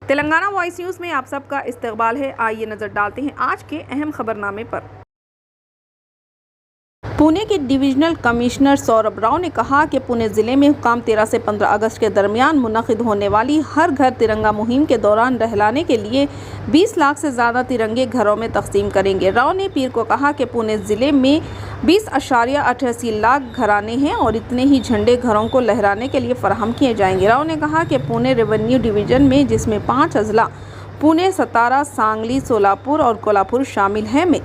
Telangana voice news میں آپ سب کا استقبال ہے۔ آئیے نظر ڈالتے ہیں آج کے اہم خبرنامے پر۔ پونے کے ڈویژنل کمشنر سوربھ راؤ نے کہا کہ پونے ضلع میں حکام 13 سے 15 اگست کے درمیان منعقد ہونے والی ہر گھر ترنگا مہم کے دوران رہلانے کے لیے 20 لاکھ سے زیادہ ترنگے گھروں میں تقسیم کریں گے۔ راؤ نے پیر کو کہا کہ پونے ضلع میں 20.88 لاکھ گھرانے ہیں اور اتنے ہی جھنڈے گھروں کو لہرانے کے لیے فراہم کیے جائیں گے۔ راؤ نے کہا کہ پونے ریونیو ڈویژن میں جس میں 5 اضلاع پونے، ستارا، سانگلی، سولاپور اور کولہاپور شامل ہیں میں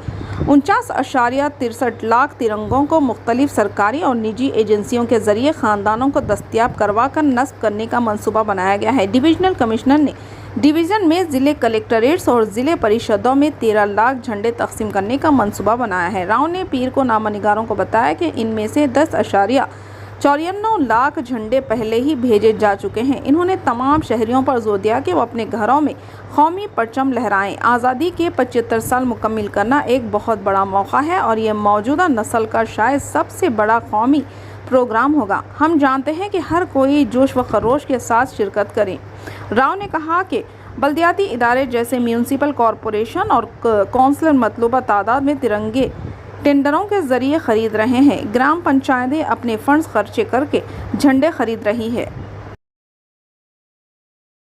49.63 لاکھ ترنگوں کو مختلف سرکاری اور نجی ایجنسیوں کے ذریعے خاندانوں کو دستیاب کروا کر نصب کرنے کا منصوبہ بنایا گیا ہے۔ ڈویژنل کمشنر نے ڈویژن میں ضلع کلکٹریٹس اور ضلع پریشدوں میں 13 لاکھ جھنڈے تقسیم کرنے کا منصوبہ بنایا ہے۔ راؤ نے پیر کو نامہ نگاروں کو بتایا کہ ان میں سے 10.94 لاکھ جھنڈے پہلے ہی بھیجے جا چکے ہیں۔ انہوں نے تمام شہریوں پر زور دیا کہ وہ اپنے گھروں میں قومی پرچم لہرائیں۔ آزادی کے 75 سال مکمل کرنا ایک بہت بڑا موقع ہے اور یہ موجودہ نسل کا شاید سب سے بڑا قومی پروگرام ہوگا۔ ہم جانتے ہیں کہ ہر کوئی جوش و خروش کے ساتھ شرکت کرے۔ راؤ نے کہا کہ بلدیاتی ادارے جیسے میونسپل کارپوریشن اور کونسلر مطلوبہ تعداد میں ترنگے ٹینڈروں کے ذریعے خرید رہے ہیں۔ گرام پنچایتیں اپنے فنڈز خرچے کر کے جھنڈے خرید رہی ہے۔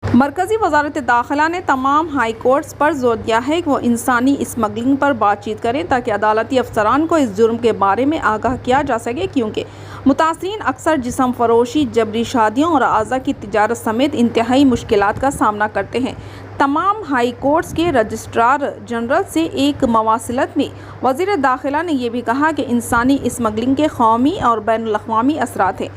مرکزی وزارت داخلہ نے تمام ہائی کورٹس پر زور دیا ہے کہ وہ انسانی اسمگلنگ پر بات چیت کریں تاکہ عدالتی افسران کو اس جرم کے بارے میں آگاہ کیا جا سکے، کیونکہ متاثرین اکثر جسم فروشی، جبری شادیوں اور اعضاء کی تجارت سمیت انتہائی مشکلات کا سامنا کرتے ہیں۔ تمام ہائی کورٹس کے رجسٹرار جنرل سے ایک مواصلت میں وزیر داخلہ نے یہ بھی کہا کہ انسانی اسمگلنگ کے قومی اور بین الاقوامی اثرات ہیں۔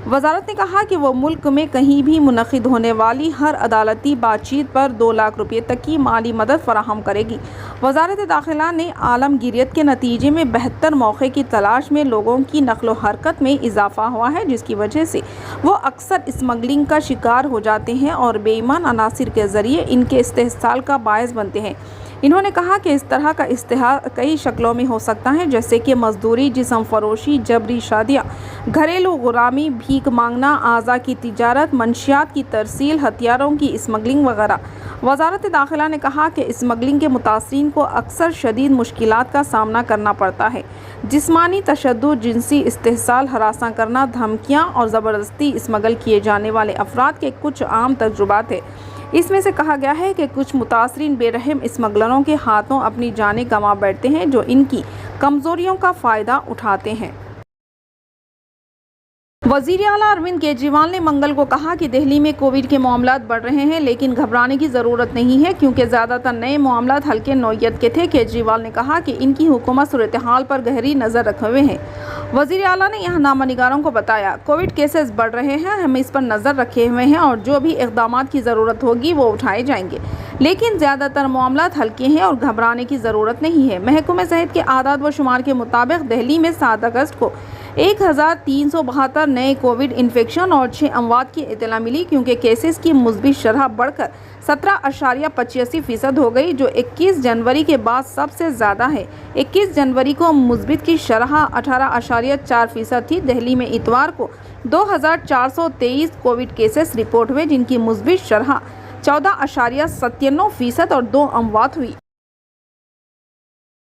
وزارت نے کہا کہ وہ ملک میں کہیں بھی منعقد ہونے والی ہر عدالتی بات چیت پر 2 لاکھ روپے تک کی مالی مدد فراہم کرے گی۔ وزارت داخلہ نے عالمگیریت کے نتیجے میں بہتر موقع کی تلاش میں لوگوں کی نقل و حرکت میں اضافہ ہوا ہے، جس کی وجہ سے وہ اکثر اسمگلنگ کا شکار ہو جاتے ہیں اور بے ایمان عناصر کے ذریعے ان کے استحصال کا باعث بنتے ہیں۔ انہوں نے کہا کہ اس طرح کا استحصال کئی شکلوں میں ہو سکتا ہے، جیسے کہ مزدوری، جسم فروشی، جبری شادیاں، گھریلو غلامی، بھیک مانگنا، اعضاء کی تجارت، منشیات کی ترسیل، ہتھیاروں کی اسمگلنگ وغیرہ۔ وزارت داخلہ نے کہا کہ اسمگلنگ کے متاثرین کو اکثر شدید مشکلات کا سامنا کرنا پڑتا ہے۔ جسمانی تشدد، جنسی استحصال، ہراساں کرنا، دھمکیاں اور زبردستی اسمگل کیے جانے والے افراد کے کچھ عام تجربات ہیں۔ اس میں سے کہا گیا ہے کہ کچھ متاثرین بے رحم اسمگلروں کے ہاتھوں اپنی جانیں گنوا بیٹھتے ہیں، جو ان کی کمزوریوں کا فائدہ اٹھاتے ہیں۔ وزیر اعلیٰ اروند کیجریوال نے منگل کو کہا کہ دہلی میں کووڈ کے معاملات بڑھ رہے ہیں، لیکن گھبرانے کی ضرورت نہیں ہے کیونکہ زیادہ تر نئے معاملات ہلکے نوعیت کے تھے۔ کیجریوال نے کہا کہ ان کی حکومت صورتحال پر گہری نظر رکھے ہوئے ہے۔ وزیر اعلیٰ نے یہاں نامہ نگاروں کو بتایا، کووڈ کیسز بڑھ رہے ہیں، ہم اس پر نظر رکھے ہوئے ہیں اور جو بھی اقدامات کی ضرورت ہوگی وہ اٹھائے جائیں گے، لیکن زیادہ تر معاملات ہلکے ہیں اور گھبرانے کی ضرورت نہیں ہے۔ محکمہ صحت کے اعداد و شمار کے مطابق دہلی میں 7 اگست کو 1372 نئے کووڈ انفیکشن اور 6 اموات کی اطلاع ملی، کیونکہ کیسز کی مثبت شرح بڑھ کر 17.85% ہو گئی، جو 21 جنوری کے بعد سب سے زیادہ ہے۔ 21 جنوری کو مثبت کی شرح 18.4% تھی۔ دہلی میں اتوار کو 2423 کووڈ کیسز رپورٹ ہوئے، جن کی مثبت شرح 14.97% اور 2 اموات ہوئی۔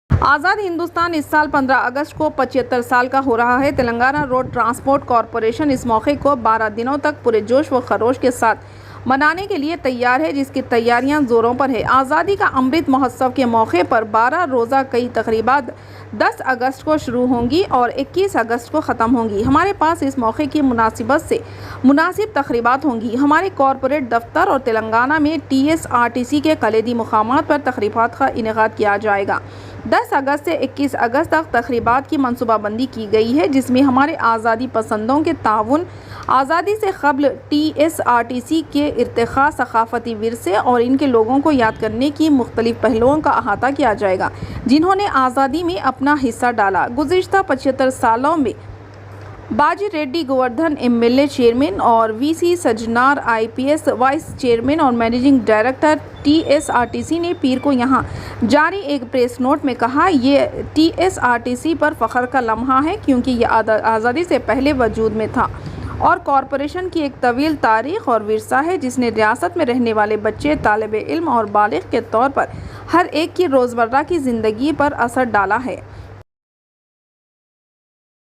آزاد ہندوستان اس سال 15 اگست کو 75 سال کا ہو رہا ہے۔ تلنگانہ روڈ ٹرانسپورٹ کارپوریشن اس موقع کو 12 دنوں تک پورے جوش و خروش کے ساتھ منانے کے لیے تیار ہے، جس کی تیاریاں زوروں پر ہے۔ آزادی کا امرت مہوتسو کے موقع پر 12 روزہ کئی تقریبات 10 اگست کو شروع ہوں گی اور 21 اگست کو ختم ہوں گی۔ ہمارے پاس اس موقع کی مناسبت سے مناسب تقریبات ہوں گی۔ ہمارے کارپوریٹ دفتر اور تلنگانہ میں TSRTC کے کلیدی مقامات پر تقریبات کا انعقاد کیا جائے گا۔ 10 اگست سے 21 اگست تک تقریبات کی منصوبہ بندی کی گئی ہے، جس میں ہمارے آزادی پسندوں کے تعاون، آزادی سے قبل TSRTC کے ارتقاء، ثقافتی ورثے اور ان کے لوگوں کو یاد کرنے کی مختلف پہلوؤں کا احاطہ کیا جائے گا، جنہوں نے آزادی میں اپنا حصہ ڈالا۔ گزشتہ 75 سالوں میں باجی ریڈی گووردھن MLA چیئرمین اور VC سجنار IPS وائس چیئرمین اور مینیجنگ ڈائریکٹر TSRTC نے پیر کو یہاں جاری ایک پریس نوٹ میں کہا، یہ TSRTC پر فخر کا لمحہ ہے کیونکہ یہ آزادی سے پہلے وجود میں تھا اور کارپوریشن کی ایک طویل تاریخ اور ورثہ ہے جس نے ریاست میں رہنے والے بچے، طالب علم اور بالغ کے طور پر ہر ایک کی روزمرہ کی زندگی پر اثر ڈالا ہے۔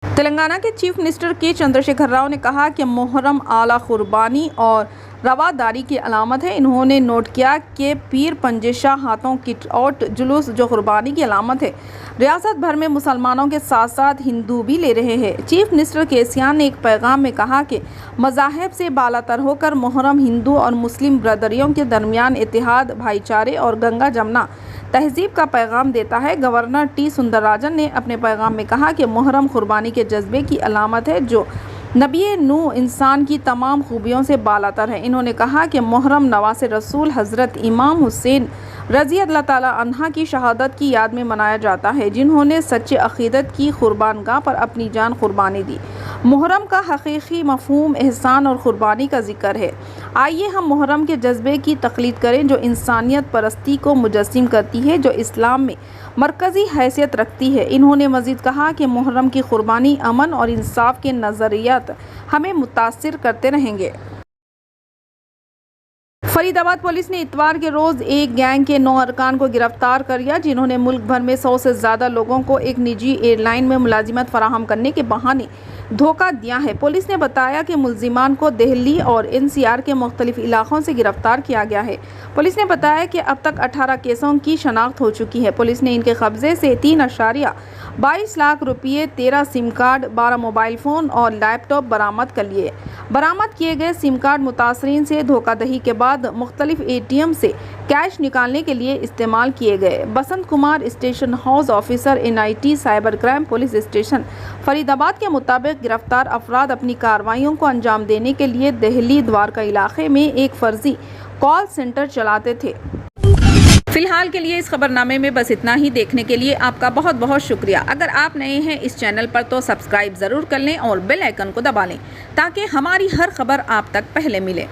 تلنگانہ کے چیف منسٹر کے چندرشیکھر راؤ نے کہا کہ محرم اعلیٰ قربانی اور رواداری کی علامت ہے۔ انہوں نے نوٹ کیا کہ پیر پنجے شاہ ہاتھوں کی اوٹ جلوس جو قربانی کی علامت ہے، ریاست بھر میں مسلمانوں کے ساتھ ساتھ ہندو بھی لے رہے ہیں۔ چیف منسٹر کیسیان نے ایک پیغام میں کہا کہ مذاہب سے بالاتر ہو کر محرم ہندو اور مسلم برادریوں کے درمیان اتحاد، بھائی چارے اور گنگا جمنا تہذیب کا پیغام دیتا ہے۔ گورنر ٹی سندراراجن نے اپنے پیغام میں کہا کہ محرم قربانی کے جذبے کی علامت ہے جو نبی نوح انسان کی تمام خوبیوں سے بالاتر ہے۔ انہوں نے کہا کہ محرم نواز رسول حضرت امام حسین رضی اللہ تعالیٰ عنہ کی شہادت کی یاد میں منایا جاتا ہے، جنہوں نے سچے عقیدت کی قربان گاہ پر اپنی جان قربانی دی۔ محرم کا حقیقی مفہوم احسان اور قربانی کا ذکر ہے۔ آئیے ہم محرم کے جذبے کی تقلید کریں جو انسانیت پرستی کو مجسم کرتی ہے، جو اسلام میں مرکزی حیثیت رکھتی ہے۔ انہوں نے مزید کہا کہ محرم کی قربانی، امن اور انصاف کے نظریات ہمیں متاثر کرتے رہیں گے۔ فرید آباد پولیس نے اتوار کے روز ایک گینگ کے 9 ارکان کو گرفتار کر لیا جنہوں نے ملک بھر میں 100 سے زیادہ لوگوں کو ایک نجی ایئر لائن میں ملازمت فراہم کرنے کے بہانے دھوکہ دیا ہے۔ پولیس نے بتایا کہ ملزمان کو دہلی اور NCR کے مختلف علاقوں سے گرفتار کیا گیا ہے۔ پولیس نے بتایا کہ اب تک 18 کیسوں کی شناخت ہو چکی ہے۔ پولیس نے ان کے قبضے سے 3.22 لاکھ روپے، 13 سم کارڈ، 12 موبائل فون اور لیپ ٹاپ برآمد کر لیے۔ برآمد کیے گئے سم کارڈ متاثرین سے دھوکہ دہی کے بعد مختلف ATM سے کیش نکالنے کے لیے استعمال کیے گئے۔ Basant Kumar station house officer NIT cyber crime police station Farid آباد کے مطابق گرفتار افراد اپنی کارروائیوں کو انجام دینے کے لیے دہلی دوارکا علاقے میں ایک فرضی کال سینٹر چلاتے تھے۔ فی الحال کے لیے اس خبر نامے میں بس اتنا ہی۔ دیکھنے کے لیے آپ کا بہت بہت شکریہ۔ اگر آپ نئے ہیں اس چینل پر تو سبسکرائب ضرور کر لیں اور بیل آئیکن کو دبا لیں تاکہ ہماری ہر خبر آپ تک پہلے ملے۔